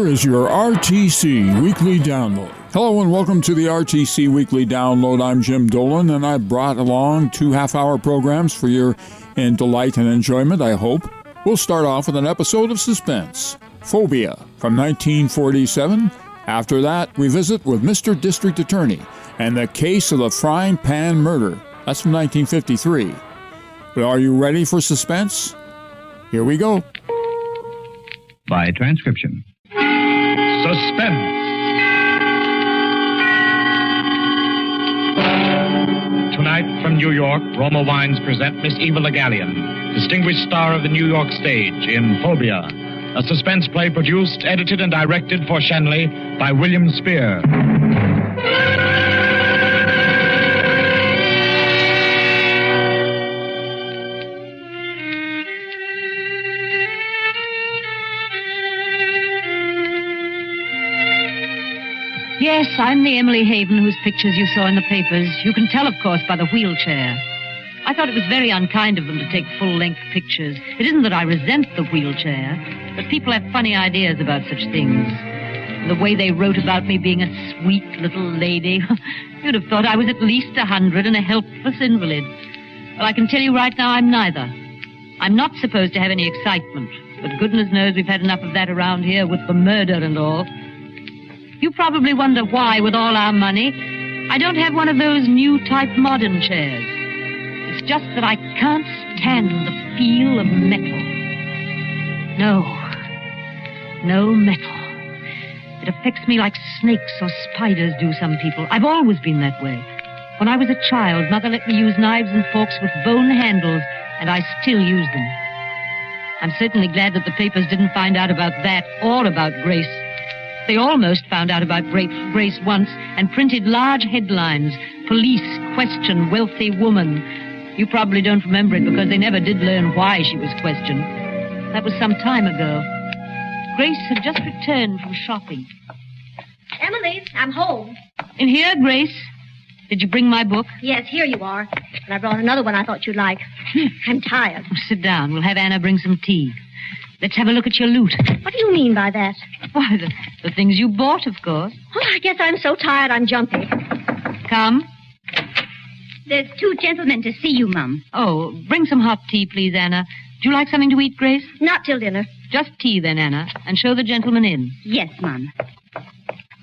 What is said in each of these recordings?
is your RTC Weekly Download. Hello and welcome to the RTC Weekly Download. I'm Jim Dolan, and I brought along 2 half-hour programs for your delight and enjoyment, I hope. We'll start off with an episode of Suspense, Phobia, from 1947. After that, we visit with Mr. District Attorney and the case of the frying pan murder. That's from 1953. But are you ready for Suspense? Here we go. By transcription. Suspense. Tonight from New York, Roma Wines present Miss Eva Le Gallienne, distinguished star of the New York stage in Phobia, a suspense play produced, edited, and directed for Shenley by William Spear. Yes, I'm the Emily Haven whose pictures you saw in the papers. You can tell, of course, by the wheelchair. I thought it was very unkind of them to take full-length pictures. It isn't that I resent the wheelchair, but people have funny ideas about such things. The way they wrote about me being a sweet little lady, you'd have thought I was at least 100 and a helpless invalid. Well, I can tell you right now I'm neither. I'm not supposed to have any excitement, but goodness knows we've had enough of that around here with the murder and all. You probably wonder why, with all our money, I don't have one of those new type modern chairs. It's just that I can't stand the feel of metal. No metal. It affects me like snakes or spiders do some people. I've always been that way. When I was a child, Mother let me use knives and forks with bone handles, and I still use them. I'm certainly glad that the papers didn't find out about that or about Grace. They almost found out about Grace once and printed large headlines. Police question wealthy woman. You probably don't remember it because they never did learn why she was questioned. That was some time ago. Grace had just returned from shopping. Emily, I'm home. In here, Grace? Did you bring my book? Yes, here you are. And I brought another one I thought you'd like. I'm tired. Sit down. We'll have Anna bring some tea. Let's have a look at your loot. What do you mean by that? Why, the things you bought, of course. Oh, I guess I'm so tired I'm jumpy. Come. There's 2 gentlemen to see you, Mum. Oh, bring some hot tea, please, Anna. Do you like something to eat, Grace? Not till dinner. Just tea, then, Anna, and show the gentleman in. Yes, Mum.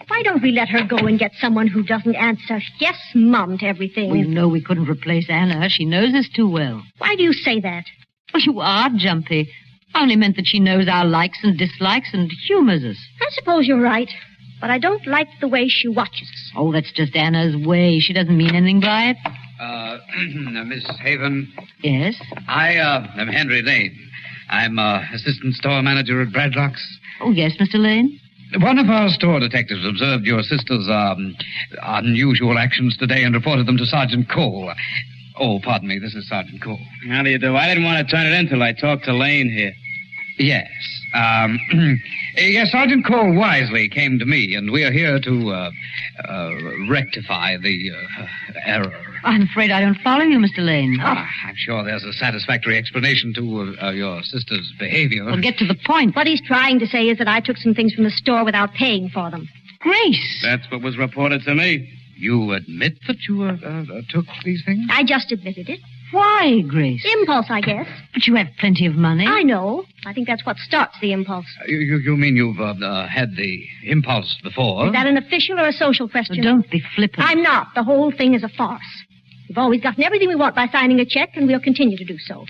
Why don't we let her go and get someone who doesn't answer yes, Mum, to everything? Well, you know we couldn't replace Anna. She knows us too well. Why do you say that? Well, you are jumpy. I only meant that she knows our likes and dislikes and humors us. I suppose you're right, but I don't like the way she watches us. Oh, that's just Anna's way. She doesn't mean anything by it. Miss Haven? Yes? I am Henry Lane. I'm assistant store manager at Bradlock's. Oh, yes, Mr. Lane? One of our store detectives observed your sister's unusual actions today and reported them to Sergeant Cole. Oh, pardon me, this is Sergeant Cole. How do you do? I didn't want to turn it in till I talked to Lane here. Yes. Yes, Sergeant Cole wisely came to me, and we are here to rectify the error. I'm afraid I don't follow you, Mr. Lane. I'm sure there's a satisfactory explanation to your sister's behavior. Well, get to the point. What he's trying to say is that I took some things from the store without paying for them. Grace! That's what was reported to me. You admit that you took these things? I just admitted it. Why, Grace? Impulse, I guess. But you have plenty of money. I know. I think that's what starts the impulse. You mean you've had the impulse before? Is that an official or a social question? Well, don't be flippant. I'm not. The whole thing is a farce. We've always gotten everything we want by signing a check, and we'll continue to do so.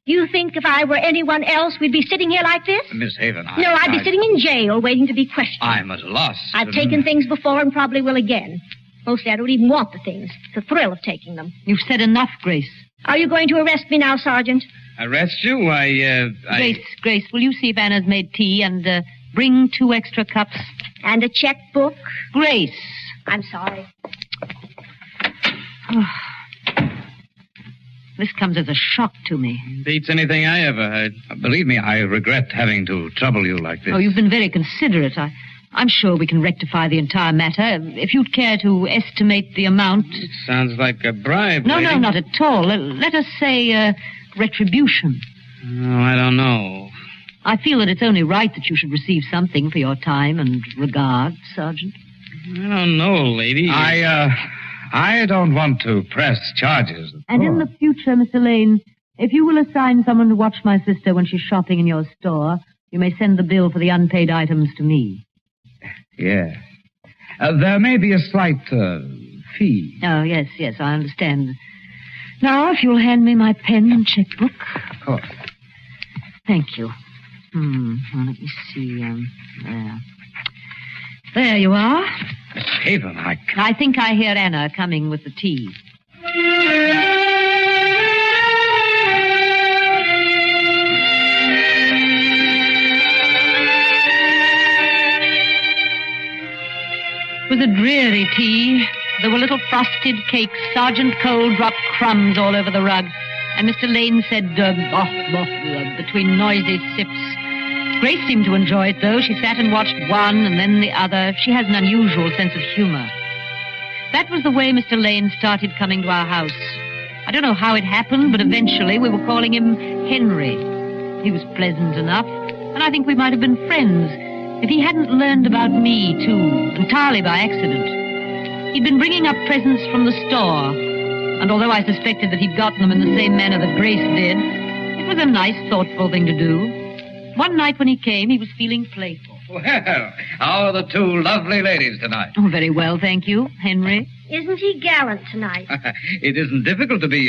Do you think if I were anyone else, we'd be sitting here like this? Miss Haven, No, I'd be sitting in jail waiting to be questioned. I'm at a loss. I've taken things before and probably will again. Mostly I don't even want the things. It's the thrill of taking them. You've said enough, Grace. Are you going to arrest me now, Sergeant? Arrest you? Grace, will you see if Anna's made tea and bring 2 extra cups? And a checkbook? Grace. I'm sorry. This comes as a shock to me. Beats anything I ever heard. Believe me, I regret having to trouble you like this. Oh, you've been very considerate. I'm sure we can rectify the entire matter. If you'd care to estimate the amount... It sounds like a bribe. No, lady. not at all. Let us say retribution. Oh, I don't know. I feel that it's only right that you should receive something for your time and regard, Sergeant. I don't know, lady. I don't want to press charges. And in the future, Mr. Lane, if you will assign someone to watch my sister when she's shopping in your store, you may send the bill for the unpaid items to me. Yeah. There may be a slight fee. Oh, yes, I understand. Now, if you'll hand me my pen and checkbook. Of course. Thank you. Well, let me see. There. There you are. Miss Haven, I think I hear Anna coming with the tea. It was a dreary tea. There were little frosted cakes. Sergeant Cole dropped crumbs all over the rug. And Mr. Lane said, between noisy sips. Grace seemed to enjoy it, though. She sat and watched one and then the other. She has an unusual sense of humor. That was the way Mr. Lane started coming to our house. I don't know how it happened, but eventually we were calling him Henry. He was pleasant enough, and I think we might have been friends if he hadn't learned about me, too, entirely by accident. He'd been bringing up presents from the store, and although I suspected that he'd gotten them in the same manner that Grace did, it was a nice, thoughtful thing to do. One night when he came, he was feeling playful. Well, how are the two lovely ladies tonight? Oh, very well, thank you. Henry? Isn't he gallant tonight? It isn't difficult to be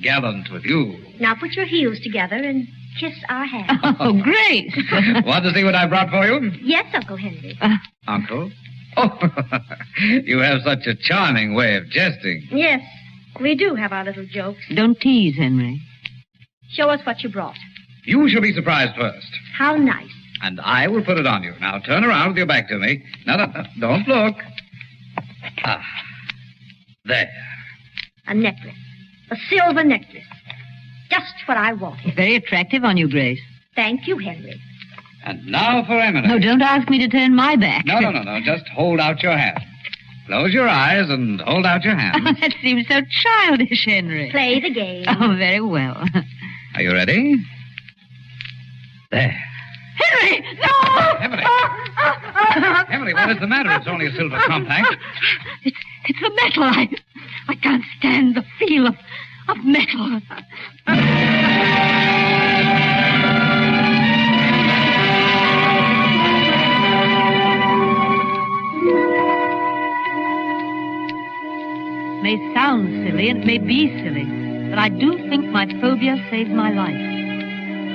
gallant with you. Now put your heels together and kiss our hands. Oh, Grace. Want to see what I brought for you? Yes, Uncle Henry. Uncle? Oh, you have such a charming way of jesting. Yes, we do have our little jokes. Don't tease, Henry. Show us what you brought. You shall be surprised first. How nice. And I will put it on you. Now, turn around with your back to me. No, don't look. There. A necklace. A silver necklace. Just what I wanted. Very attractive on you, Grace. Thank you, Henry. And now for Emily. No, don't ask me to turn my back. No. Just hold out your hand. Close your eyes and hold out your hand. That seems so childish, Henry. Play the game. Oh, very well. Are you ready? There. Henry! No! Emily! Emily, what is the matter? It's only a silver compact. It's the metal. I can't stand the feel of metal. May sound silly, and it may be silly, but I do think my phobia saved my life.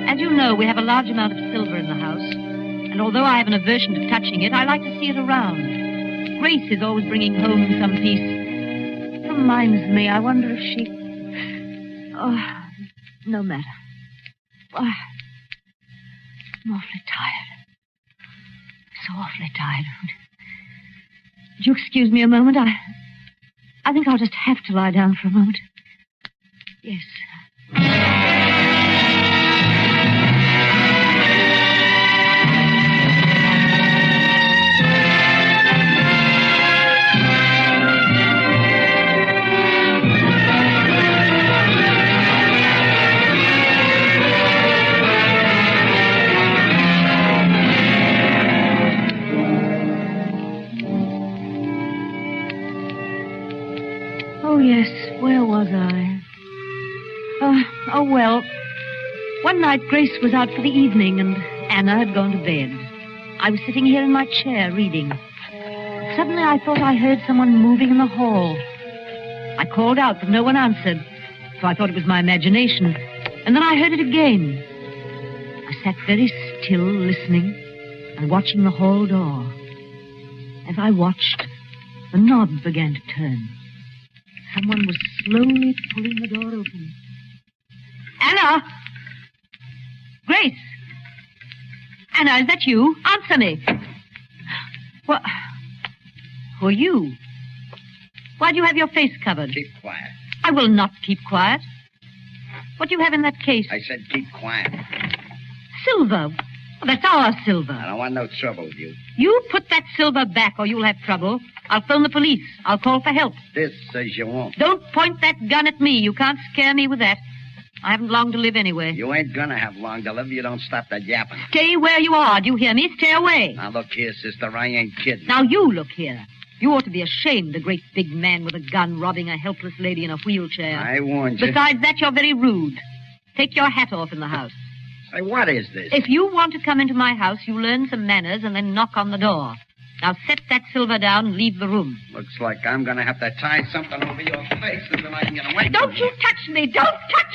As you know, we have a large amount of silver in the house, and although I have an aversion to touching it, I like to see it around. Grace is always bringing home some piece. It reminds me, I wonder if she... Oh, no matter. Oh, I'm awfully tired. So awfully tired. Would you excuse me a moment? I think I'll just have to lie down for a moment. Yes. Oh, yes, where was I? Oh, well, one night Grace was out for the evening and Anna had gone to bed. I was sitting here in my chair reading. Suddenly I thought I heard someone moving in the hall. I called out, but no one answered, so I thought it was my imagination. And then I heard it again. I sat very still, listening and watching the hall door. As I watched, the knob began to turn. Someone was slowly pulling the door open. Anna! Grace! Anna, is that you? Answer me. What? Who are you? Why do you have your face covered? Keep quiet. I will not keep quiet. What do you have in that case? I said keep quiet. Silver. Well, that's our silver. I don't want no trouble with you. You put that silver back or you'll have trouble. I'll phone the police. I'll call for help. This says you won't. Don't point that gun at me. You can't scare me with that. I haven't long to live anyway. You ain't gonna have long to live if you don't stop that yapping. Stay where you are. Do you hear me? Stay away. Now, look here, sister. I ain't kidding. Now, you look here. You ought to be ashamed, a great big man with a gun robbing a helpless lady in a wheelchair. I warned you. Besides that, you're very rude. Take your hat off in the house. Say, what is this? If you want to come into my house, you learn some manners and then knock on the door. Now, set that silver down and leave the room. Looks like I'm gonna have to tie something over your face until I can get away. Don't you touch me! Don't touch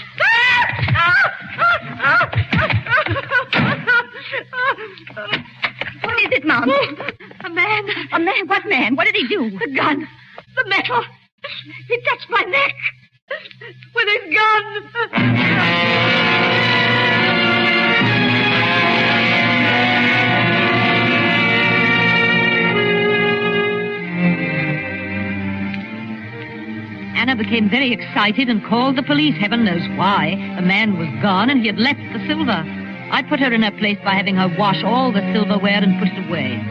What is it, Mom? A man. A man? What man? What did he do? The gun. The metal. He touched my neck with his gun. Anna became very excited and called the police. Heaven knows why. The man was gone and he had left the silver. I put her in her place by having her wash all the silverware and put it away.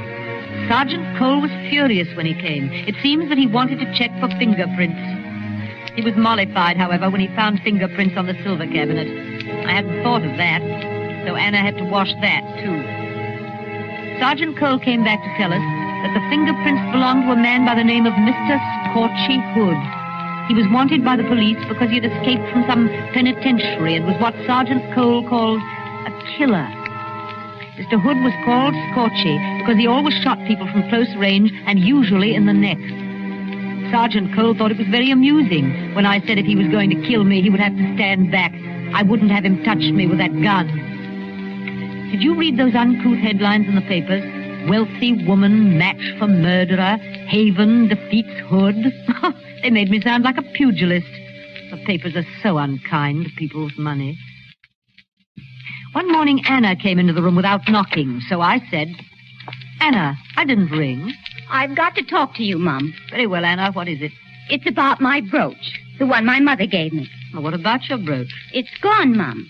Sergeant Cole was furious when he came. It seems that he wanted to check for fingerprints. He was mollified, however, when he found fingerprints on the silver cabinet. I hadn't thought of that, so Anna had to wash that, too. Sergeant Cole came back to tell us that the fingerprints belonged to a man by the name of Mr. Scorchy Hood. He was wanted by the police because he had escaped from some penitentiary and was what Sergeant Cole called a killer. Mr. Hood was called Scorchy because he always shot people from close range and usually in the neck. Sergeant Cole thought it was very amusing when I said if he was going to kill me, he would have to stand back. I wouldn't have him touch me with that gun. Did you read those uncouth headlines in the papers? Wealthy woman, match for murderer, Haven defeats Hood. They made me sound like a pugilist. The papers are so unkind to people with money. One morning, Anna came into the room without knocking, so I said, Anna, I didn't ring. I've got to talk to you, Mom. Very well, Anna, what is it? It's about my brooch, the one my mother gave me. Well, what about your brooch? It's gone, Mom.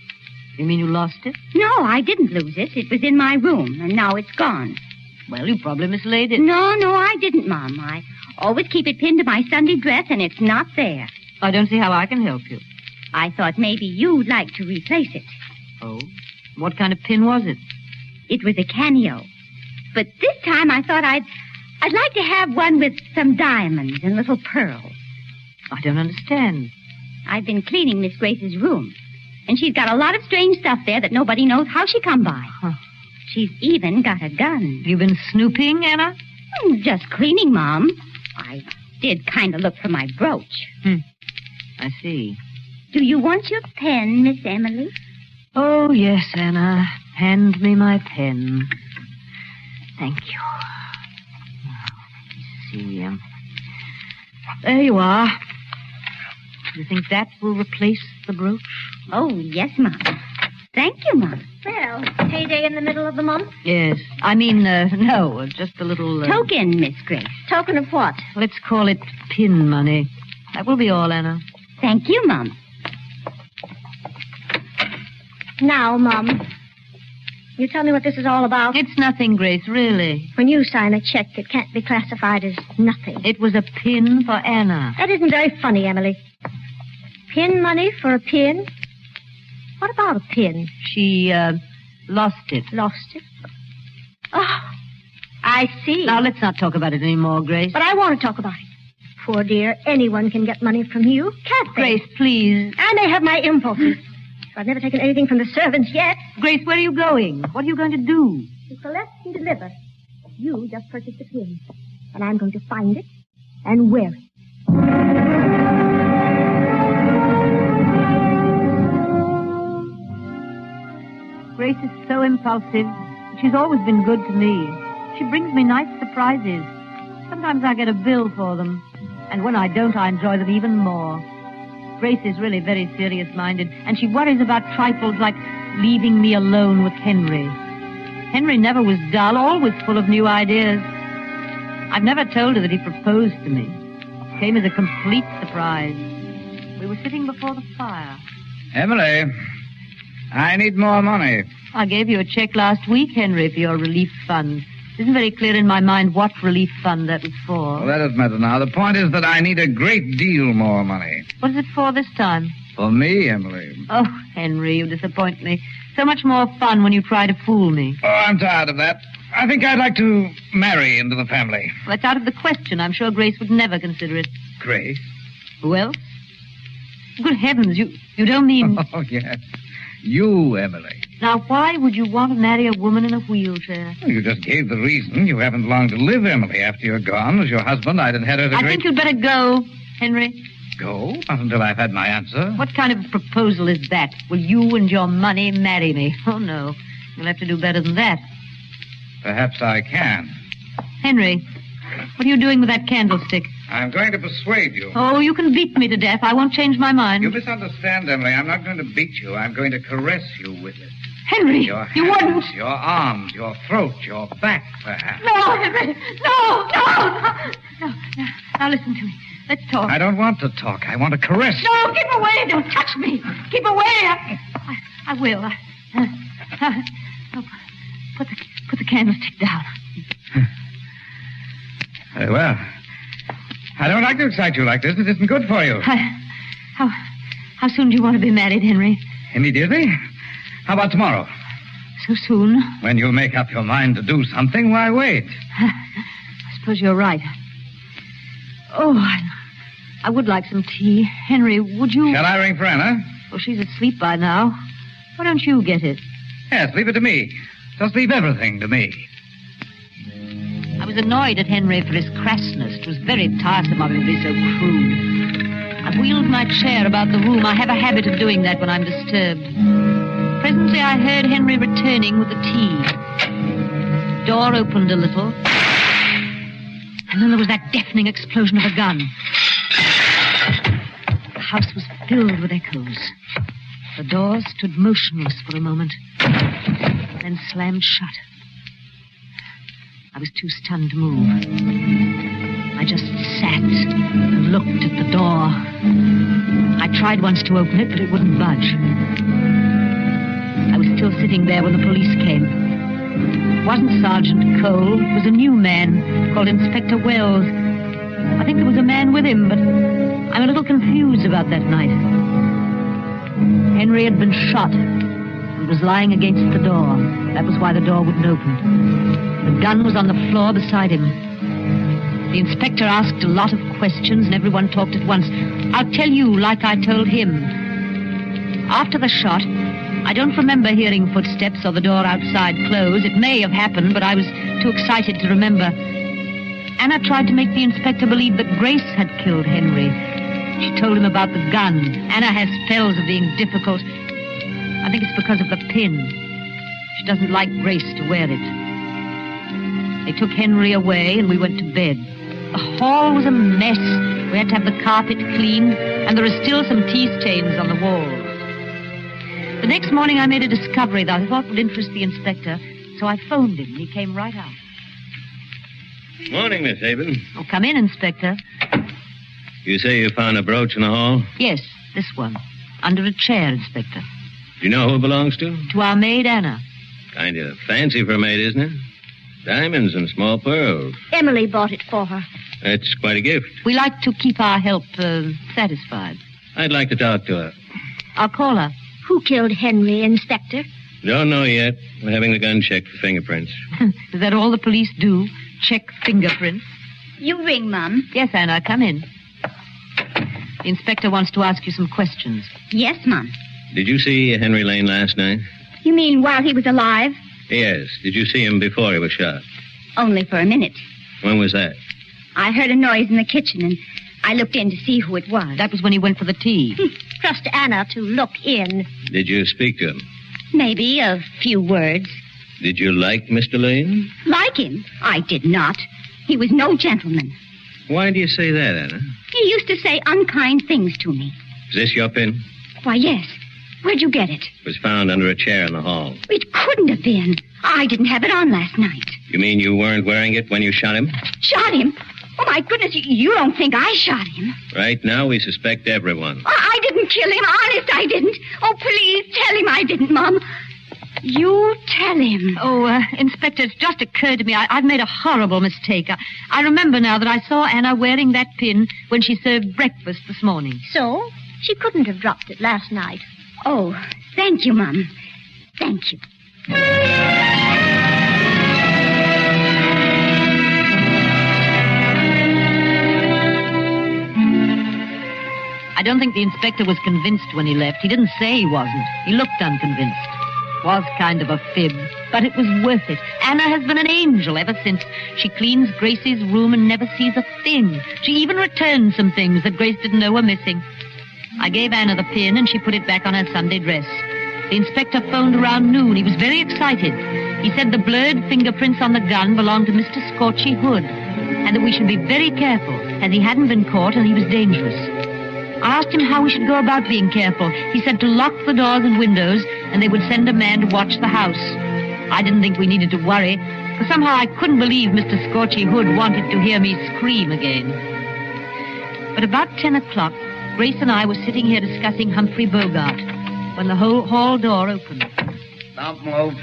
You mean you lost it? No, I didn't lose it. It was in my room, and now it's gone. Well, you probably mislaid it. No, I didn't, Mom. I always keep it pinned to my Sunday dress, and it's not there. I don't see how I can help you. I thought maybe you'd like to replace it. Oh? What kind of pin was it? It was a cameo. But this time I thought I'd like to have one with some diamonds and little pearls. I don't understand. I've been cleaning Miss Grace's room, and she's got a lot of strange stuff there that nobody knows how she come by. Huh. She's even got a gun. You been snooping, Anna? Just cleaning, Mom. I did kind of look for my brooch. I see. Do you want your pen, Miss Emily? Oh, yes, Anna. Hand me my pen. Thank you. Let me see. There you are. You think that will replace the brooch? Oh, yes, Mom. Thank you, Mom. Well, payday in the middle of the month? Yes. I mean, no, just a little... Token, Miss Grace. Token of what? Let's call it pin money. That will be all, Anna. Thank you, Mom. Now, Mom, you tell me what this is all about. It's nothing, Grace, really. When you sign a check, it can't be classified as nothing. It was a pin for Anna. That isn't very funny, Emily. Pin money for a pin? What about a pin? She, lost it. Lost it? Oh, I see. Now, let's not talk about it anymore, Grace. But I want to talk about it. Poor dear, anyone can get money from you, can't they? Grace, please. I may have my impulses. But I've never taken anything from the servants yet. Grace, where are you going? What are you going to do? To collect and deliver. You just purchased a pin. And I'm going to find it and wear it. Grace is so impulsive. She's always been good to me. She brings me nice surprises. Sometimes I get a bill for them. And when I don't, I enjoy them even more. Grace is really very serious-minded, and she worries about trifles like leaving me alone with Henry. Henry never was dull, always full of new ideas. I've never told her that he proposed to me. It came as a complete surprise. We were sitting before the fire. Emily, I need more money. I gave you a check last week, Henry, for your relief fund. It isn't very clear in my mind what relief fund that was for. Well, that doesn't matter now. The point is that I need a great deal more money. What is it for this time? For me, Emily. Oh, Henry, you disappoint me. So much more fun when you try to fool me. Oh, I'm tired of that. I think I'd like to marry into the family. Well, that's out of the question. I'm sure Grace would never consider it. Grace? Who else? Good heavens, you don't mean... Oh, yes. You, Emily. Now, why would you want to marry a woman in a wheelchair? Well, you just gave the reason. You haven't long to live, Emily. After you're gone, as your husband, I'd inherit a I think you'd better go, Henry. Go? Not until I've had my answer. What kind of proposal is that? Will you and your money marry me? Oh, no. You'll have to do better than that. Perhaps I can. Henry, what are you doing with that candlestick? I'm going to persuade you. Oh, you can beat me to death. I won't change my mind. You misunderstand, Emily. I'm not going to beat you. I'm going to caress you with it. Henry, Your you hands, wouldn't. Your arms, your throat, your back, perhaps. No, Henry. No. Now listen to me. Let's talk. I don't want to talk. I want to caress you. No, keep away. Don't touch me. Keep away. I will. Put the candlestick down. Very well. I don't like to excite you like this. It isn't good for you. How soon do you want to be married, Henry? Immediately? How about tomorrow? So soon? When you make up your mind to do something, why wait? I suppose you're right. Oh, I would like some tea. Henry, would you... Shall I ring for Anna? Oh, she's asleep by now. Why don't you get it? Yes, leave it to me. Just leave everything to me. I was annoyed at Henry for his crassness. It was very tiresome of him to be so crude. I wheeled my chair about the room. I have a habit of doing that when I'm disturbed. Presently, I heard Henry returning with the tea. Door opened a little. And then there was that deafening explosion of a gun. The house was filled with echoes. The door stood motionless for a moment, then slammed shut. I was too stunned to move. I just sat and looked at the door. I tried once to open it, but it wouldn't budge. I was still sitting there when the police came. It wasn't Sergeant Cole. It was a new man called Inspector Wells. I think there was a man with him, but I'm a little confused about that night. Henry had been shot and was lying against the door. That was why the door wouldn't open. The gun was on the floor beside him. The inspector asked a lot of questions, and everyone talked at once. I'll tell you like I told him. After the shot, I don't remember hearing footsteps or the door outside close. It may have happened, but I was too excited to remember. Anna tried to make the inspector believe that Grace had killed Henry. She told him about the gun. Anna has spells of being difficult. I think it's because of the pin. She doesn't like Grace to wear it. They took Henry away, and we went to bed. The hall was a mess. We had to have the carpet cleaned, and there are still some tea stains on the walls. The next morning, I made a discovery that I thought would interest the inspector, so I phoned him, and he came right out. Morning, Miss Haven. Oh, come in, Inspector. You say you found a brooch in the hall? Yes, this one. Under a chair, Inspector. Do you know who it belongs to? To our maid, Anna. Kind of fancy for a maid, isn't it? Diamonds and small pearls. Emily bought it for her. That's quite a gift. We like to keep our help satisfied. I'd like to talk to her. I'll call her. Who killed Henry, Inspector? Don't know yet. We're having the gun checked for fingerprints. Is that all the police do? Check fingerprints? You ring, Mum. Yes, Anna, come in. The inspector wants to ask you some questions. Yes, Mum. Did you see Henry Lane last night? You mean while he was alive? Yes. Did you see him before he was shot? Only for a minute. When was that? I heard a noise in the kitchen, and I looked in to see who it was. That was when he went for the tea. Trust Anna to look in. Did you speak to him? Maybe a few words. Did you like Mr. Lane? Like him? I did not. He was no gentleman. Why do you say that, Anna? He used to say unkind things to me. Is this your pin? Why, yes. Where'd you get it? It was found under a chair in the hall. It couldn't have been. I didn't have it on last night. You mean you weren't wearing it when you shot him? Shot him? Oh, my goodness, you don't think I shot him? Right now, we suspect everyone. I didn't kill him. Honest, I didn't. Oh, please, tell him I didn't, Mom. You tell him. Oh, Inspector, it's just occurred to me. I've made a horrible mistake. I remember now that I saw Anna wearing that pin when she served breakfast this morning. So? She couldn't have dropped it last night. Oh, thank you, Mum. Thank you. I don't think the inspector was convinced when he left. He didn't say he wasn't. He looked unconvinced. Was kind of a fib, but it was worth it. Anna has been an angel ever since. She cleans Gracie's room and never sees a thing. She even returned some things that Grace didn't know were missing. I gave Anna the pin and she put it back on her Sunday dress. The inspector phoned around noon. He was very excited. He said the blurred fingerprints on the gun belonged to Mr. Scorchy Hood, and that we should be very careful, as he hadn't been caught and he was dangerous. I asked him how we should go about being careful. He said to lock the doors and windows, and they would send a man to watch the house. I didn't think we needed to worry, for somehow I couldn't believe Mr. Scorchy Hood wanted to hear me scream again. But about 10 o'clock, Grace and I were sitting here discussing Humphrey Bogart when the hall door opened. Don't move.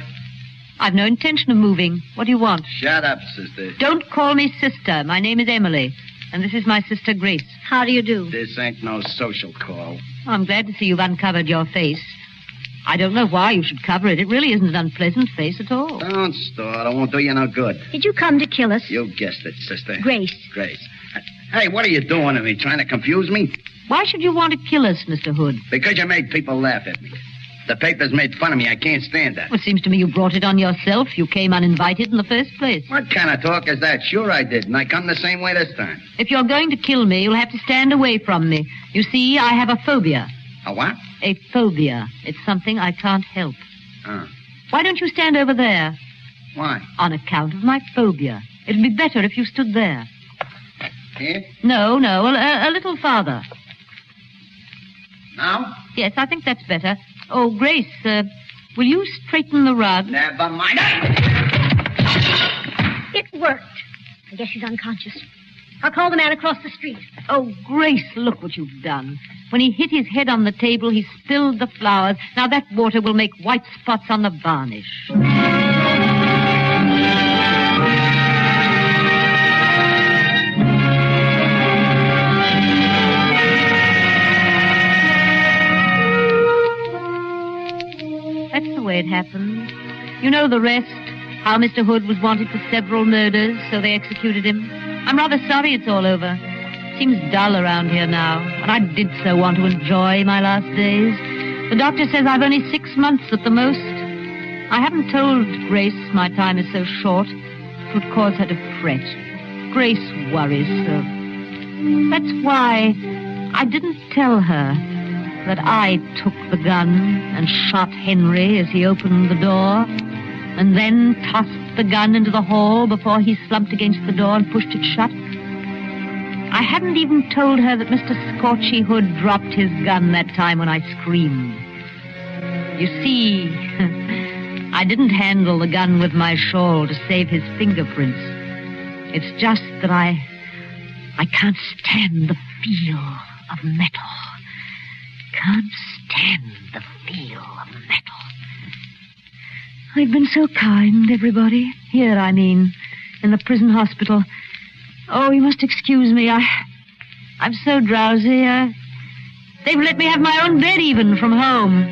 I've no intention of moving. What do you want? Shut up, sister. Don't call me sister. My name is Emily, and this is my sister Grace. How do you do? This ain't no social call. I'm glad to see you've uncovered your face. I don't know why you should cover it. It really isn't an unpleasant face at all. Don't start. It won't do you no good. Did you come to kill us? You guessed it, sister. Grace. Grace. Hey, what are you doing to me? Trying to confuse me? Why should you want to kill us, Mr. Hood? Because you made people laugh at me. The papers made fun of me. I can't stand that. Well, it seems to me you brought it on yourself. You came uninvited in the first place. What kind of talk is that? Sure I did, and I come the same way this time. If you're going to kill me, you'll have to stand away from me. You see, I have a phobia. A what? A phobia. It's something I can't help. Oh. Why don't you stand over there? Why? On account of my phobia. It'd be better if you stood there. Here? No, a little farther. Now? Yes, I think that's better. Oh, Grace, will you straighten the rug? Never mind. It worked. I guess she's unconscious. I'll call the man across the street. Oh, Grace, look what you've done. When he hit his head on the table, he spilled the flowers. Now that water will make white spots on the varnish. That's the way it happened. You know the rest. How Mr. Hood was wanted for several murders, so they executed him. I'm rather sorry it's all over. Seems dull around here now, and I did so want to enjoy my last days. The doctor says I've only 6 months at the most. I haven't told Grace my time is so short. It would cause her to fret. Grace worries so. That's why I didn't tell her that I took the gun and shot Henry as he opened the door, and then tossed the gun into the hall before he slumped against the door and pushed it shut. I hadn't even told her that Mr. Scorchy Hood dropped his gun that time when I screamed. You see, I didn't handle the gun with my shawl to save his fingerprints. It's just that I can't stand the feel of metal. Can't stand the feel of metal. They've been so kind, everybody. Here, I mean, in the prison hospital. Oh, you must excuse me. I'm so drowsy. They've let me have my own bed even from home.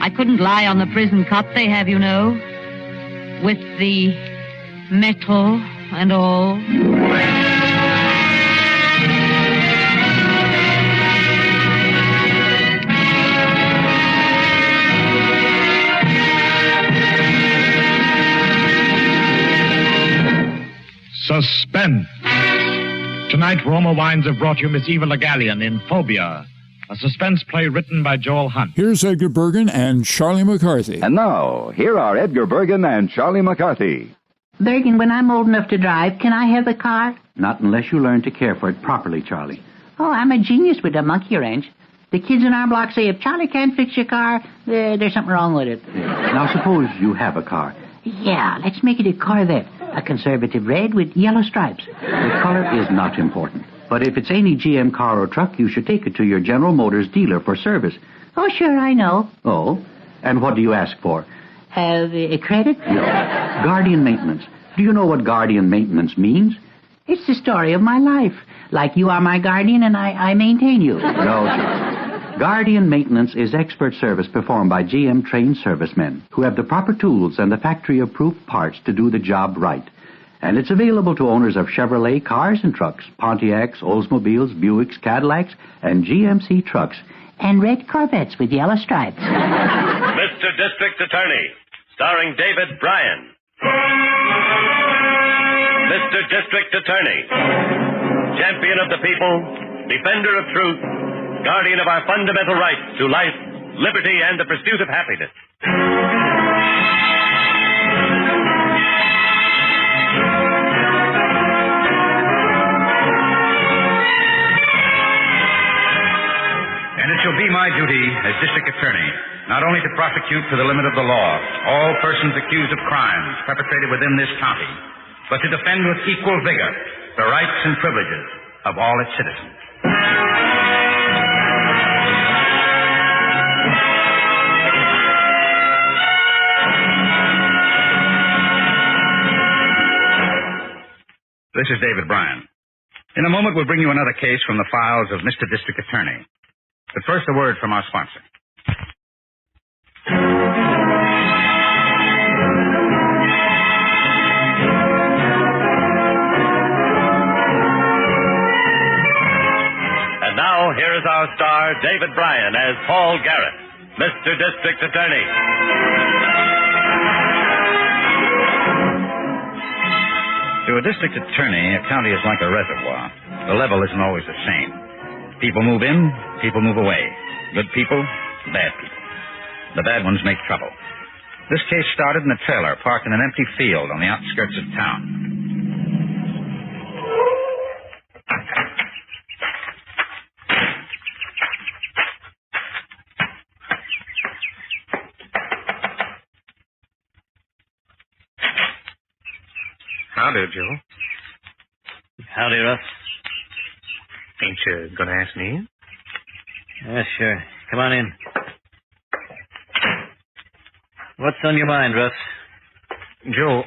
I couldn't lie on the prison cot they have, you know, with the metal and all. Suspense. Tonight, Roma Wines have brought you Miss Eva Le Gallienne in Phobia, a suspense play written by Joel Hunt. Here's Edgar Bergen and Charlie McCarthy. And now, here are Edgar Bergen and Charlie McCarthy. Bergen, when I'm old enough to drive, can I have the car? Not unless you learn to care for it properly, Charlie. Oh, I'm a genius with a monkey wrench. The kids in our block say if Charlie can't fix your car, there's something wrong with it. Now, suppose you have a car. Yeah, let's make it a Corvette. A conservative red with yellow stripes. The color is not important. But if it's any GM car or truck, you should take it to your General Motors dealer for service. Oh, sure, I know. Oh? And what do you ask for? A credit? No. Guardian maintenance. Do you know what guardian maintenance means? It's the story of my life. Like you are my guardian and I maintain you. No, Charlie. Guardian maintenance is expert service performed by GM-trained servicemen who have the proper tools and the factory-approved parts to do the job right. And it's available to owners of Chevrolet cars and trucks, Pontiacs, Oldsmobiles, Buicks, Cadillacs, and GMC trucks. And red Corvettes with yellow stripes. Mr. District Attorney, starring David Bryan. Mr. District Attorney, champion of the people, defender of truth, guardian of our fundamental rights to life, liberty, and the pursuit of happiness. And it shall be my duty as district attorney not only to prosecute to the limit of the law all persons accused of crimes perpetrated within this county, but to defend with equal vigor the rights and privileges of all its citizens. This is David Bryan. In a moment, we'll bring you another case from the files of Mr. District Attorney. But first, a word from our sponsor. And now, here is our star, David Bryan, as Paul Garrett, Mr. District Attorney. To a district attorney, a county is like a reservoir. The level isn't always the same. People move in, people move away. Good people, bad people. The bad ones make trouble. This case started in a trailer parked in an empty field on the outskirts of town. Howdy, Joe. Howdy, Russ. Ain't you gonna ask me in? Yeah, sure. Come on in. What's on your mind, Russ? Joe,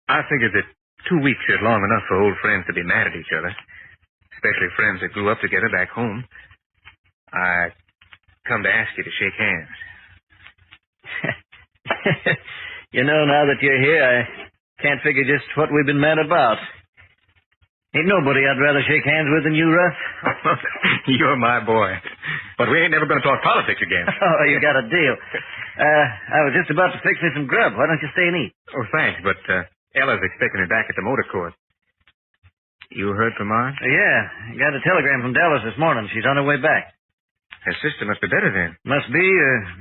I figured that 2 weeks is long enough for old friends to be mad at each other, especially friends that grew up together back home. I come to ask you to shake hands. You know, now that you're here, I can't figure just what we've been mad about. Ain't nobody I'd rather shake hands with than you, Russ. You're my boy. But we ain't never going to talk politics again. Oh, you got a deal. I was just about to fix me some grub. Why don't you stay and eat? Oh, thanks, but Ella's expecting me back at the motor court. You heard from Ma? Yeah, I got a telegram from Dallas this morning. She's on her way back. Her sister must be better then. Must be,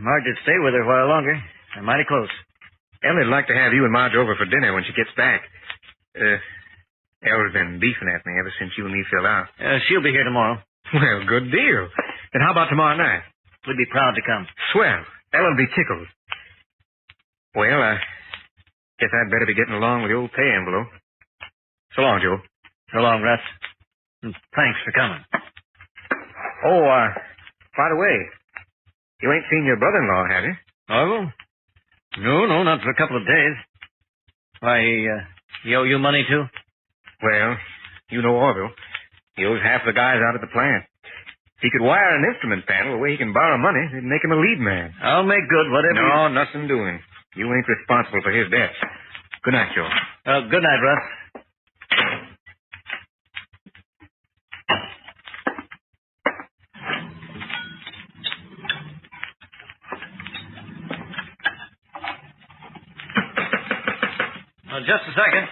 Marge'd stay with her a while longer. They're mighty close. Ella'd like to have you and Marge over for dinner when she gets back. Ella's been beefing at me ever since you and me fell out. She'll be here tomorrow. Well, good deal. Then how about tomorrow night? We'd be proud to come. Swell. Ella'll be tickled. Well, I guess I'd better be getting along with the old pay envelope. So long, Joe. So long, Russ. And thanks for coming. Oh, by the way, you ain't seen your brother-in-law, have you? Orville? No, not for a couple of days. Why, he owe you money, too? Well, you know Orville. He owes half the guys out at the plant. If he could wire an instrument panel the way he can borrow money, it'd make him a lead man. I'll make good whatever. No, nothing doing. You ain't responsible for his debts. Good night, Joe. Good night, Russ. Just a second.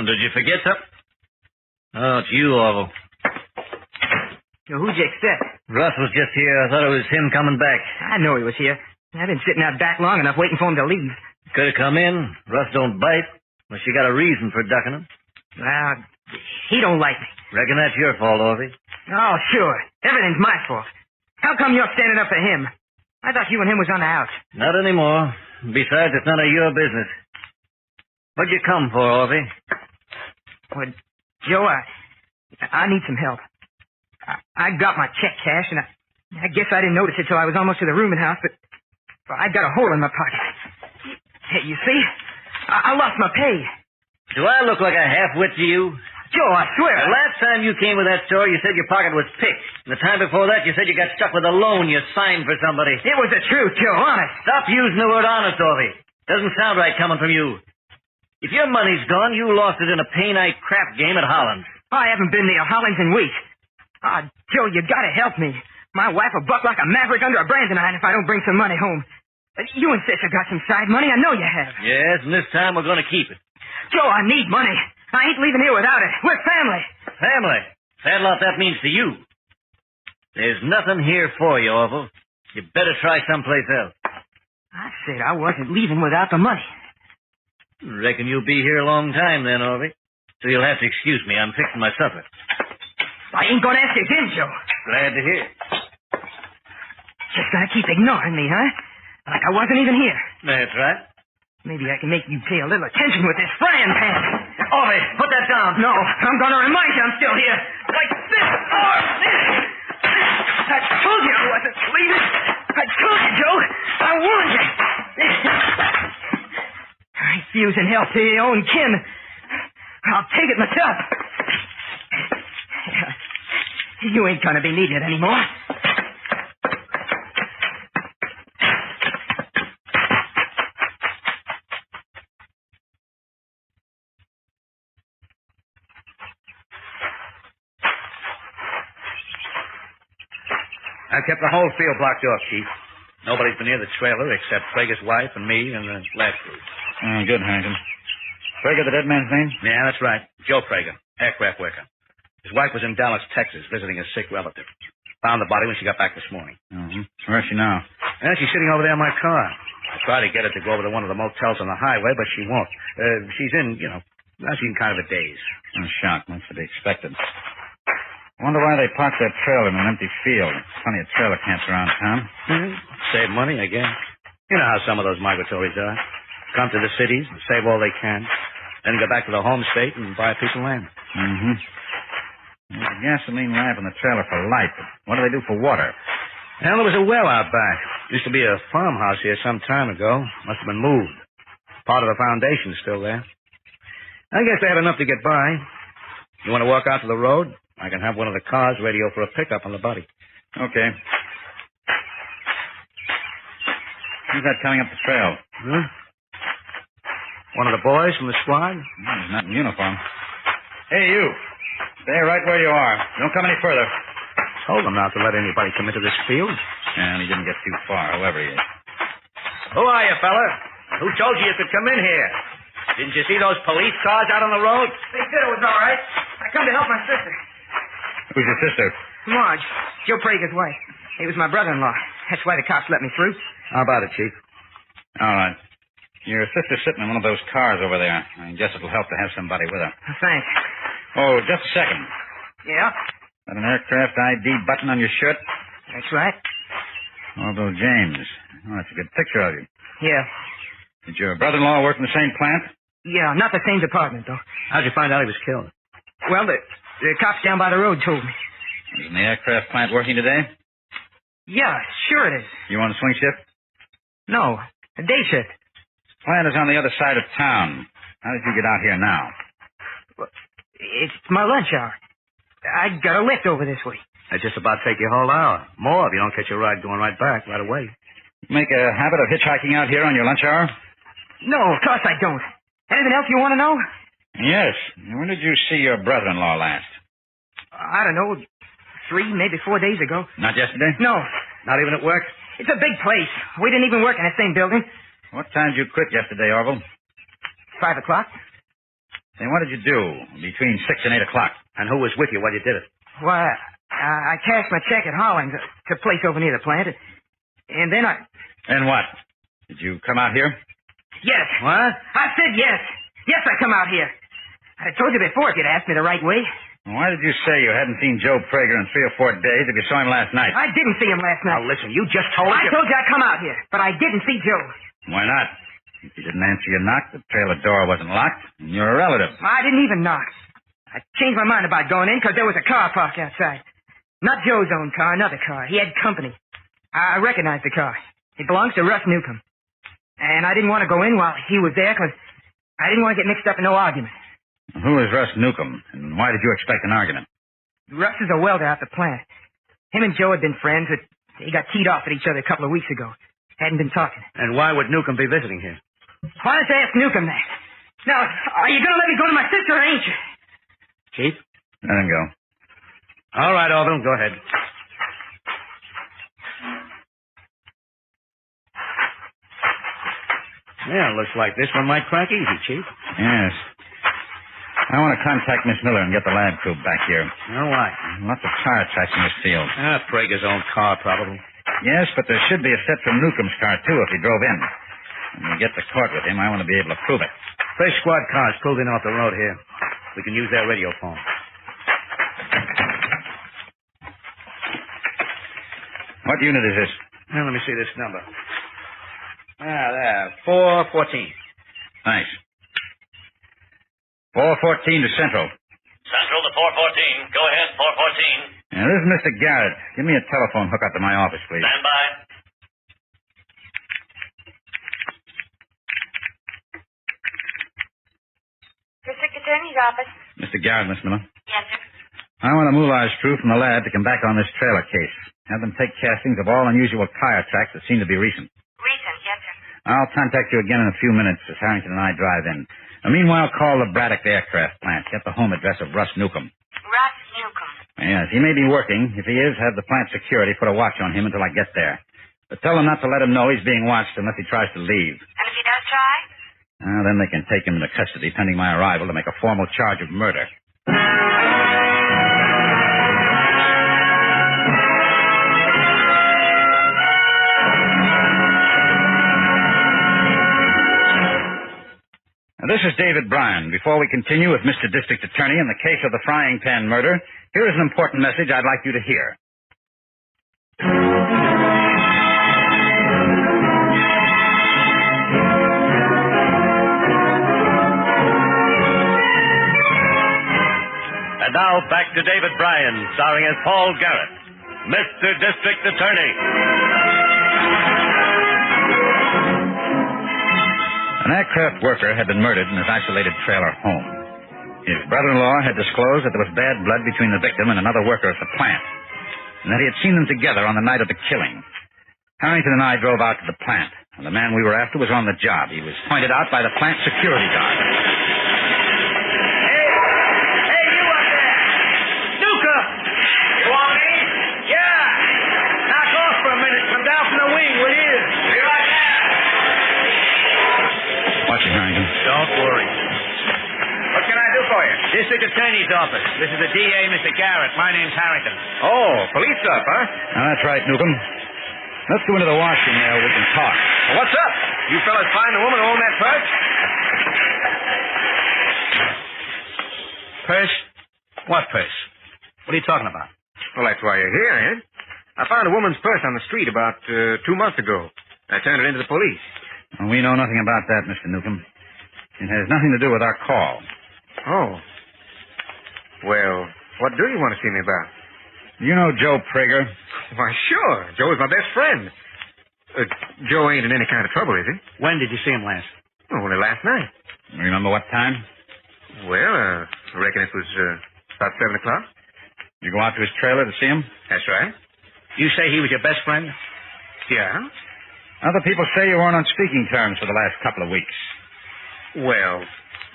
Did you forget something? Oh, it's you, Orville. Who'd you expect? Russ was just here. I thought it was him coming back. I know he was here. I've been sitting out back long enough waiting for him to leave. Could have come in. Russ don't bite. Unless you got a reason for ducking him. Well, he don't like me. Reckon that's your fault, Orville. Oh, sure. Everything's my fault. How come you're standing up for him? I thought you and him was on the outs. Not anymore. Besides, it's none of your business. What'd you come for, Orville? Well, Joe, I need some help. I got my check cash, and I guess I didn't notice it till I was almost to the rooming house, but I got a hole in my pocket. Hey, you see? I lost my pay. Do I look like a half-wit to you? Joe, I swear. The last time you came with that story, you said your pocket was picked. And the time before that, you said you got stuck with a loan you signed for somebody. It was the truth, Joe, honest. Stop using the word honest, Orvie. Doesn't sound right coming from you. If your money's gone, you lost it in a pay-night crap game at Holland's. I haven't been near Holland's in weeks. Joe, you gotta help me. My wife will buck like a maverick under a branding iron if I don't bring some money home. You insist you got some side money. I know you have. Yes, and this time we're going to keep it. Joe, I need money. I ain't leaving here without it. We're family. Family? Sad lot that means to you. There's nothing here for you, Orville. You better try someplace else. I said I wasn't leaving without the money. Reckon you'll be here a long time then, Orville. So you'll have to excuse me. I'm fixing my supper. I ain't gonna ask you again, Joe. Glad to hear. Just gonna keep ignoring me, huh? Like I wasn't even here. That's right. Maybe I can make you pay a little attention with this frying pan. Orville, put that down. No, I'm gonna remind you I'm still here. Like this. Or this. I told you I wasn't leaving. I told you, Joe. I warned you. Refusing help to your own kin. I'll take it myself. You ain't gonna be needed anymore. I kept the whole field blocked off, Chief. Nobody's been near the trailer except Prager's wife and me and the lab crew. Oh, good, Hankin. Prager, the dead man's name? Yeah, that's right. Joe Prager, aircraft worker. His wife was in Dallas, Texas, visiting a sick relative. Found the body when she got back this morning. Mm-hmm. Where is she now? Yeah, she's sitting over there in my car. I tried to get her to go over to one of the motels on the highway, but she won't. She's in, she's in kind of a daze. I'm shocked. That's to be expected. I wonder why they parked that trailer in an empty field. Plenty of trailer camps around town. Save money, I guess. You know how some of those migratories are. Come to the cities and save all they can. Then go back to the home state and buy a piece of land. Mm-hmm. There's a gasoline lamp in the trailer for light, but what do they do for water? Well, there was a well out back. Used to be a farmhouse here some time ago. Must have been moved. Part of the foundation's still there. I guess they had enough to get by. You want to walk out to the road? I can have one of the cars radio for a pickup on the body. Okay. Who's that coming up the trail? Huh? One of the boys from the squad? He's not in uniform. Hey, you. Stay right where you are. Don't come any further. Told him not to let anybody come into this field. And he didn't get too far, whoever he is. Who are you, fella? Who told you you could come in here? Didn't you see those police cars out on the road? They said it was all right. I come to help my sister. Who's your sister? Marge. Joe Prager's wife. He was my brother-in-law. That's why the cops let me through. How about it, Chief? All right. Your sister's sitting in one of those cars over there. I guess it'll help to have somebody with her. Thanks. Oh, just a second. Yeah? Got an aircraft ID button on your shirt? That's right. Orville James. Oh, that's a good picture of you. Yeah. Did your brother-in-law work in the same plant? Yeah, not the same department, though. How'd you find out he was killed? Well, the cops down by the road told me. Is in the aircraft plant working today? Yeah, sure it is. You on a swing shift? No, a day shift. Plant is on the other side of town. How did you get out here now? It's my lunch hour. I got a lift over this way. That'd just about take your whole hour. More if you don't catch a ride going right back right away. Make a habit of hitchhiking out here on your lunch hour? No, of course I don't. Anything else you want to know? Yes. When did you see your brother-in-law last? I don't know. 3, maybe 4 days ago. Not yesterday? No. Not even at work? It's a big place. We didn't even work in the same building. What time did you quit yesterday, Orville? 5 o'clock. Then what did you do between 6 and 8 o'clock? And who was with you while you did it? Why, I cashed my check at Holland's, to a place over near the plant. And then I... And what? Did you come out here? Yes. What? I said yes. Yes, I come out here. I told you before if you'd asked me the right way. Why did you say you hadn't seen Joe Prager in 3 or 4 days if you saw him last night? I didn't see him last night. Now, listen, you just told I told you I'd come out here, but I didn't see Joe. Why not? If you didn't answer your knock, the trailer door wasn't locked, and you're a relative. I didn't even knock. I changed my mind about going in because there was a car parked outside. Not Joe's own car, another car. He had company. I recognized the car. It belongs to Russ Newcomb. And I didn't want to go in while he was there because I didn't want to get mixed up in no argument. Who is Russ Newcomb, and why did you expect an argument? Russ is a welder out the plant. Him and Joe had been friends, but they got teed off at each other a couple of weeks ago. Hadn't been talking. And why would Newcomb be visiting here? Why don't you ask Newcomb that? Now, are you going to let me go to my sister, or ain't you? Chief? Let him go. All right, Alden, go ahead. Yeah, looks like this one might crack easy, Chief. Yes. I want to contact Miss Miller and get the lab crew back here. Oh, why? Lots of tire tracks in this field. Prager's own car, probably. Yes, but there should be a set from Newcomb's car, too, if he drove in. When we get to court with him, I want to be able to prove it. First squad car's pulled in off the road here. We can use their radio phone. What unit is this? Now, let me see this number. There. 414. Thanks. 414 to Central. Central to 414. Go ahead, 414. Now, this is Mr. Garrett. Give me a telephone hookup to my office, please. Stand by. District Attorney's office. Mr. Garrett, Miss Miller. Yes, sir. I want a moulage crew from the lab to come back on this trailer case. Have them take castings of all unusual tire tracks that seem to be recent. Recent, yes, sir. I'll contact you again in a few minutes as Harrington and I drive in. Meanwhile, call the Braddock Aircraft Plant. Get the home address of Russ Newcomb. Russ Newcomb. Yes, he may be working. If he is, have the plant security put a watch on him until I get there. But tell them not to let him know he's being watched unless he tries to leave. And if he does try? Then they can take him into custody pending my arrival to make a formal charge of murder. This is David Bryan. Before we continue with Mr. District Attorney in the case of the frying pan murder, here is an important message I'd like you to hear. And now back to David Bryan, starring as Paul Garrett, Mr. District Attorney. An aircraft worker had been murdered in his isolated trailer home. His brother-in-law had disclosed that there was bad blood between the victim and another worker at the plant, and that he had seen them together on the night of the killing. Harrington and I drove out to the plant, and the man we were after was on the job. He was pointed out by the plant security guard. Hey, you up there! Newcomb! You want me? Yeah! Knock off for a minute. Come down from the wing, will you? Be right back. Watch it, Harrington. Don't worry. What can I do for you? District Attorney's office. This is the DA, Mr. Garrett. My name's Harrington. Oh, police stuff, huh? Now, that's right, Newcomb. Let's go into the washroom there. We can talk. Well, what's up? You fellas find the woman who owned that purse? Purse? What purse? What are you talking about? Well, that's why you're here, eh? I found a woman's purse on the street about 2 months ago. I turned it into the police. Well, we know nothing about that, Mr. Newcomb. It has nothing to do with our call. Oh. Well, what do you want to see me about? You know Joe Prager? Why, sure. Joe is my best friend. Joe ain't in any kind of trouble, is he? When did you see him last? Oh, only last night. Remember what time? Well, I reckon it was about 7 o'clock. You go out to his trailer to see him? That's right. You say he was your best friend? Yeah. Other people say you weren't on speaking terms for the last couple of weeks. Well,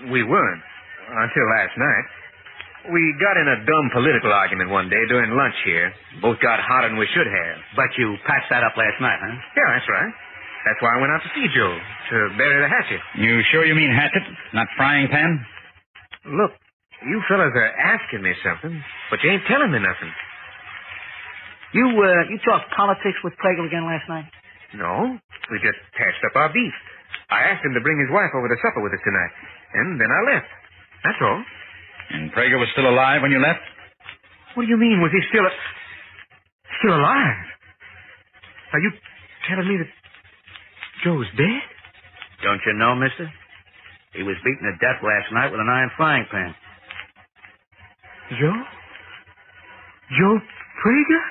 we weren't. Until last night. We got in a dumb political argument one day during lunch here. Both got hotter than we should have. But you patched that up last night, huh? Yeah, that's right. That's why I went out to see Joe, to bury the hatchet. You sure you mean hatchet, not frying pan? Look, you fellas are asking me something, but you ain't telling me nothing. You talked politics with Prager again last night? No, we just patched up our beef. I asked him to bring his wife over to supper with us tonight, and then I left. That's all. And Prager was still alive when you left? What do you mean, was he still alive? Are you telling me that Joe's dead? Don't you know, mister? He was beaten to death last night with an iron frying pan. Joe? Joe Prager?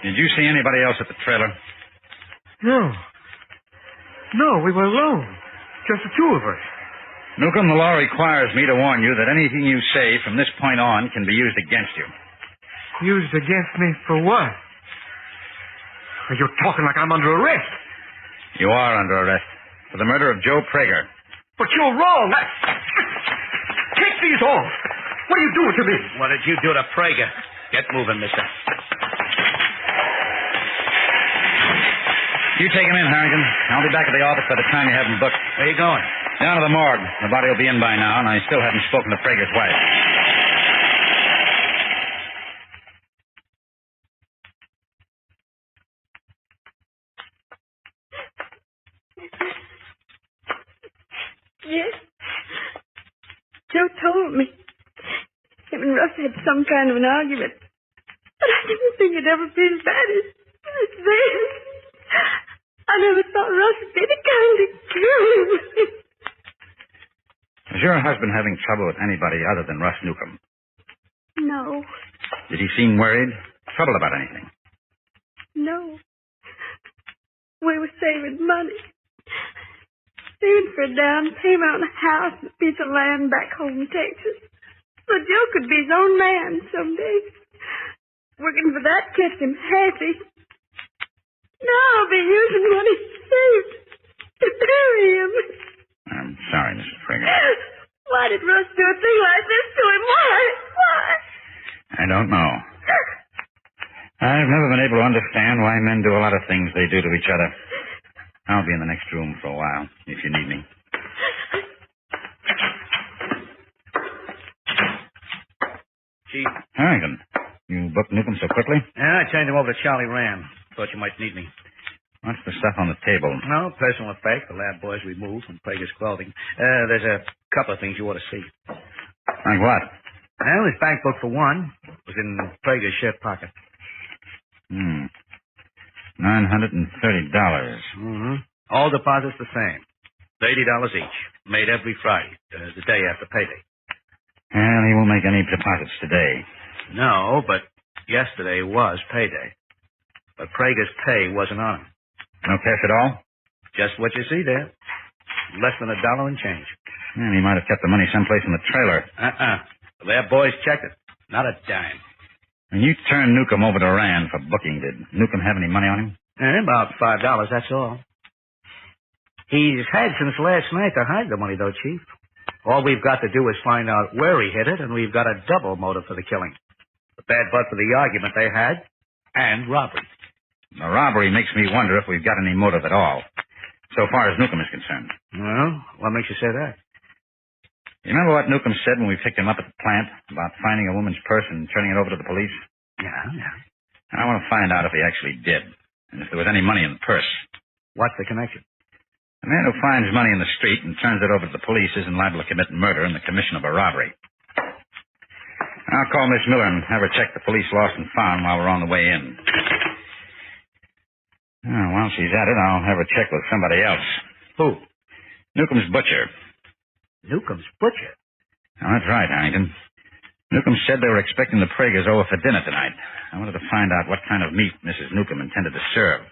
Did you see anybody else at the trailer? No. No, we were alone. Just the two of us. Newcomb, the law requires me to warn you that anything you say from this point on can be used against you. Used against me for what? You're talking like I'm under arrest. You are under arrest for the murder of Joe Prager. But you're wrong. Take these off. What are you doing to me? What did you do to Prager? Get moving, mister. You take him in, Harrington. I'll be back at the office by the time you have him booked. Where you going? Down to the morgue. The body will be in by now, and I still haven't spoken to Prager's wife. Yes. Joe told me. Him and Russ had some kind of an argument. But I didn't think it'd ever be as bad as this. I never thought Russ would be the kind of kill him. Was your husband having trouble with anybody other than Russ Newcomb? No. Did he seem worried? Trouble about anything? No. We were saving money. Saving for a down payment on a house and a piece of land back home in Texas. So Joe could be his own man someday. Working for that kept him happy. Now I'll be using what he saved to bury him. I'm sorry, Mrs. Prager. Why did Russ do a thing like this to him? Why? I don't know. I've never been able to understand why men do a lot of things they do to each other. I'll be in the next room for a while, if you need me. Chief. Harrington, you booked Newcomb so quickly? Yeah, I changed him over to Charlie Ram. Thought you might need me. What's the stuff on the table? No, personal effect. The lab boys removed from Prager's clothing. There's a couple of things you ought to see. Like what? Well, his bank book, for one, was in Prager's shirt pocket. $930. Mm-hmm. All deposits the same. $80 each. Made every Friday, the day after payday. And he won't make any deposits today. No, but yesterday was payday. But Prager's pay wasn't on him. No cash at all? Just what you see there. Less than $1 and change. And he might have kept the money someplace in the trailer. Their boys checked it. Not a dime. When you turned Newcomb over to Rand for booking, did Newcomb have any money on him? About $5, that's all. He's had since last night to hide the money, though, Chief. All we've got to do is find out where he hid it, and we've got a double motive for the killing. The bad blood for the argument they had, and robbery. The robbery makes me wonder if we've got any motive at all, so far as Newcomb is concerned. Well, what makes you say that? You remember what Newcomb said when we picked him up at the plant about finding a woman's purse and turning it over to the police? Yeah. I want to find out if he actually did, and if there was any money in the purse. What's the connection? A man who finds money in the street and turns it over to the police isn't liable to commit murder in the commission of a robbery. I'll call Miss Miller and have her check the police lost and found while we're on the way in. While she's at it, I'll have her check with somebody else. Who? Newcomb's butcher. Newcomb's butcher? That's right, Harrington. Newcomb said they were expecting the Pragers over for dinner tonight. I wanted to find out what kind of meat Mrs. Newcomb intended to serve.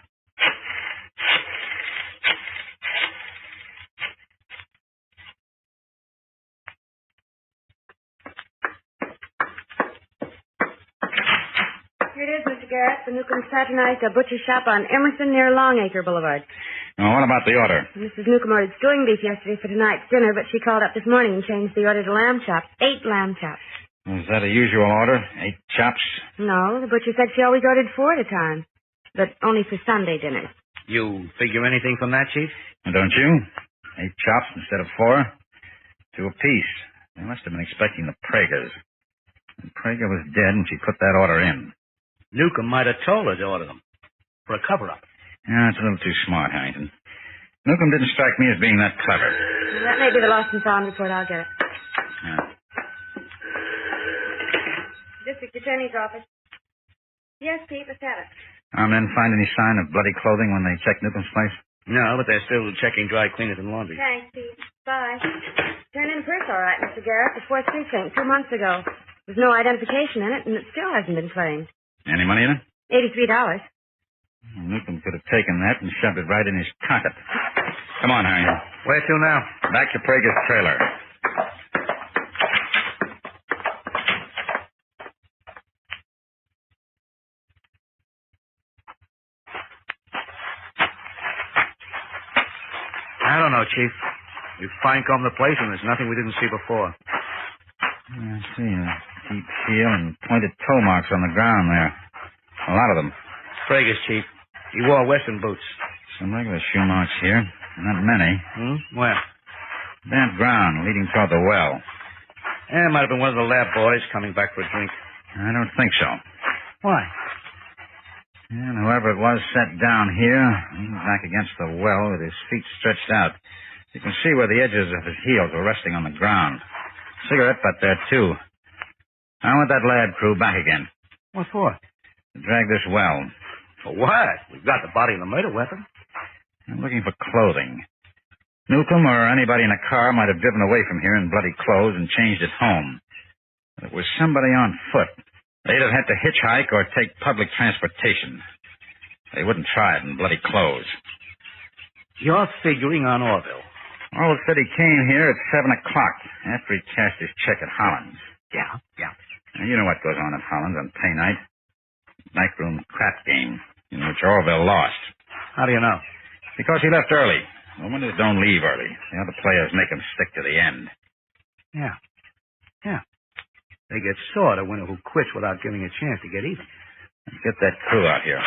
Here it is, Mr. Garrett. The Newcombs patronized a butcher shop on Emerson near Longacre Boulevard. Now, what about the order? Mrs. Newcomb ordered stewing beef yesterday for tonight's dinner, but she called up this morning and changed the order to lamb chops. 8 lamb chops. Is that a usual order? 8 chops? No, the butcher said she always ordered 4 at a time, but only for Sunday dinners. You figure anything from that, Chief? Don't you? 8 chops instead of 4? 2 apiece. They must have been expecting the Pragers. And Prager was dead and she put that order in. Newcomb might have told her to order them. For a cover-up. Yeah, it's a little too smart, Harrington. Newcomb didn't strike me as being that clever. That may be the lost and found report. I'll get it. Yeah. District Attorney's office. Yes, Pete, let's have it. Our men find any sign of bloody clothing when they checked Newcomb's place? No, but they're still checking dry cleaners and laundry. Thanks, Pete. Bye. Turned in purse all right, Mr. Garrett. The 4th precinct, 2 months ago. There's no identification in it, and it still hasn't been claimed. Any money in it? $83. Newcomb could have taken that and shoved it right in his pocket. Come on, Harrington. Where to now? Back to Prager's trailer. I don't know, Chief. We fine-combed the place, and there's nothing we didn't see before. I see a deep heel and pointed toe marks on the ground there. A lot of them. Prager's, Chief. He wore Western boots. Some regular shoe marks here. Not many. Where? Damp ground leading toward the well. Yeah, it might have been one of the lab boys coming back for a drink. I don't think so. Why? And whoever it was sat down here, leaning back against the well with his feet stretched out. You can see where the edges of his heels were resting on the ground. Cigarette butt there, too. I want that lab crew back again. What for? To drag this well. For what? We've got the body and the murder weapon. I'm looking for clothing. Newcomb or anybody in a car might have driven away from here in bloody clothes and changed at home. But it was somebody on foot. They'd have had to hitchhike or take public transportation. They wouldn't try it in bloody clothes. You're figuring on Orville. Orville said he came here at 7 o'clock after he cashed his check at Holland's. Yeah. Now, you know what goes on at Holland's on pay night. Nightroom crap game in which Orville lost. How do you know? Because he left early. The winners don't leave early. The other players make them stick to the end. Yeah. They get sore at a winner who quits without giving a chance to get even. Let's get that crew out here.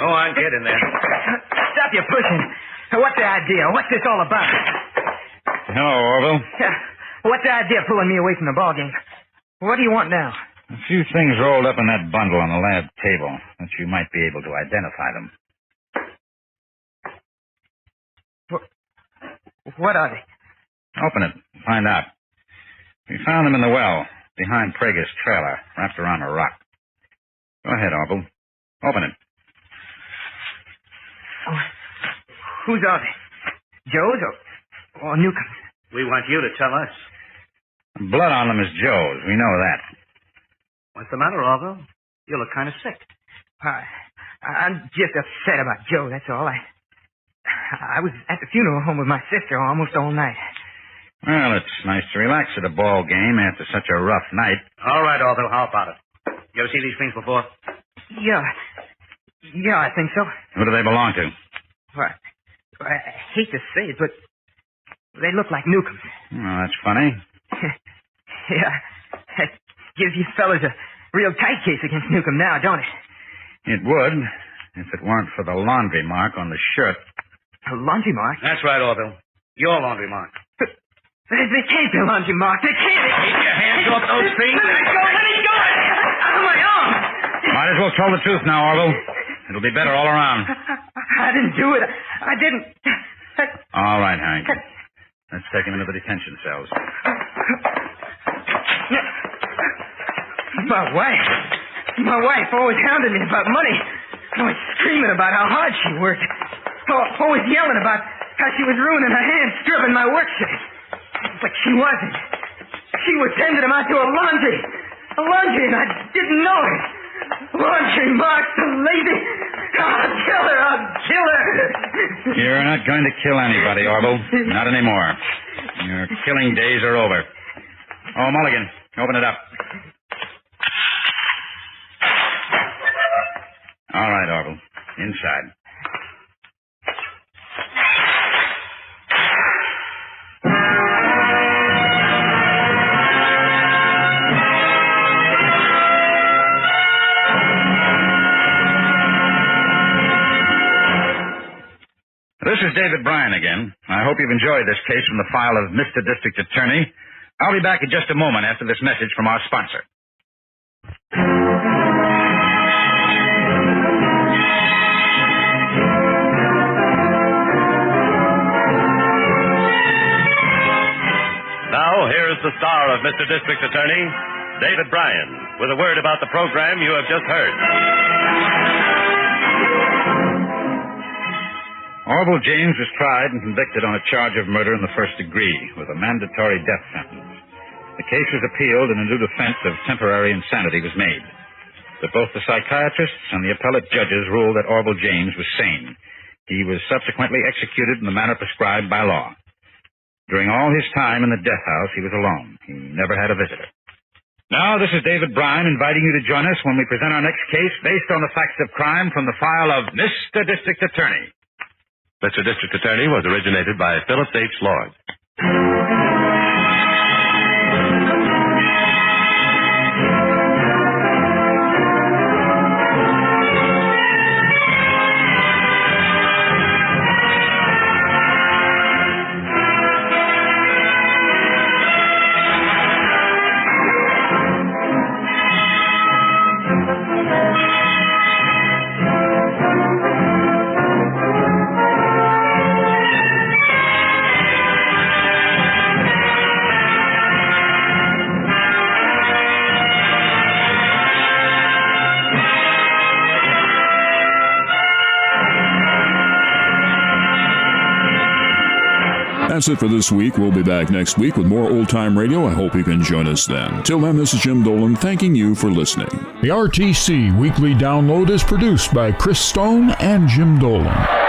Go on, get in there. Stop your pushing. What's the idea? What's this all about? Hello, Orville. Yeah. What's the idea pulling me away from the ballgame? What do you want now? A few things rolled up in that bundle on the lab table that you might be able to identify them. What are they? Open it. Find out. We found them in the well, behind Prager's trailer, wrapped around a rock. Go ahead, Orville. Open it. Oh, whose are they? Joe's or Newcomb's? We want you to tell us. Blood on them is Joe's. We know that. What's the matter, Orville? You look kind of sick. I'm just upset about Joe, that's all. I was at the funeral home with my sister almost all night. Well, it's nice to relax at a ball game after such a rough night. All right, Orville, how about it? You ever see these things before? Yeah, I think so. Who do they belong to? Well, I hate to say it, but they look like Newcomb's. Oh, that's funny. Yeah, that gives you fellas a real tight case against Newcomb now, don't it? It would, if it weren't for the laundry mark on the shirt. A laundry mark? That's right, Orville. Your laundry mark. They can't be a laundry mark. They can't. Keep your hands off those things. Let me go. Out of my arm. Might as well tell the truth now, Orville. It'll be better all around. I didn't do it. I didn't. All right, Hank. Let's take him into the detention cells. My wife always hounded me about money. Always screaming about how hard she worked. Always yelling about how she was ruining her hands scrubbing my work shirt. But she wasn't. She was sending them out to a laundry, and I didn't know it. Laundry marks, the lady. I'll kill her. You're not going to kill anybody, Orville. Not anymore. Your killing days are over. Oh, Mulligan, open it up. All right, Orville. Inside. This is David Bryan again. I hope you've enjoyed this case from the file of Mr. District Attorney. I'll be back in just a moment after this message from our sponsor. Now, here is the star of Mr. District Attorney, David Bryan, with a word about the program you have just heard. Orville James was tried and convicted on a charge of murder in the first degree with a mandatory death sentence. The case was appealed and a new defense of temporary insanity was made. But both the psychiatrists and the appellate judges ruled that Orville James was sane. He was subsequently executed in the manner prescribed by law. During all his time in the death house, he was alone. He never had a visitor. Now, this is David Bryan inviting you to join us when we present our next case based on the facts of crime from the file of Mr. District Attorney. Mr. District Attorney was originated by Phillips H. Lord. That's it for this week. We'll be back next week with more old-time radio. I hope you can join us then. Till then, this is Jim Dolan thanking you for listening. The RTC Weekly Download is produced by Chris Stone and Jim Dolan.